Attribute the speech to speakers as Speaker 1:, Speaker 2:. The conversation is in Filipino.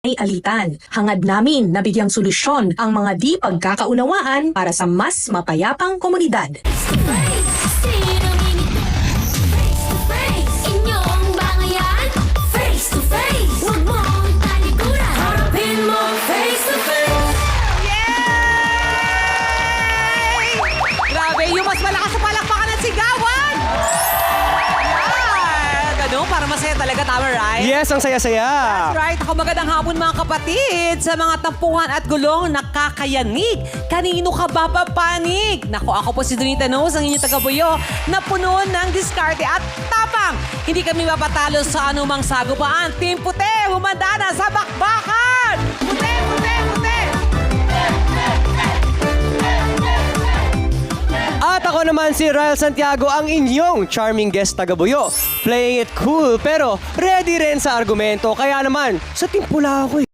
Speaker 1: ay alitan. Hangad namin na bigyang solusyon ang mga di pagkakaunawaan para sa mas mapayapang komunidad.
Speaker 2: Grabe, yung mas malakas sa palakpakan at sigawan! Ganun, para masaya talaga, tama, right?
Speaker 3: Yes, ang saya-saya.
Speaker 2: Right, ako magandang hapon mga kapatid sa mga tampuhan at gulong nakakayanig. Kanino ka ba papanig? Naku, ako po si Donita Knows, ang inyong tagabuyo na puno ng diskarte at tapang. Hindi kami mapatalo sa anumang sagupaan. Team Puti, humanda na sa bakbakan! Puti, puti, puti!
Speaker 3: At ako naman si Ryle Santiago, ang inyong charming guest tagabuyo. Playing it cool pero ready rin sa argumento. Kaya naman, sa team pula ako eh.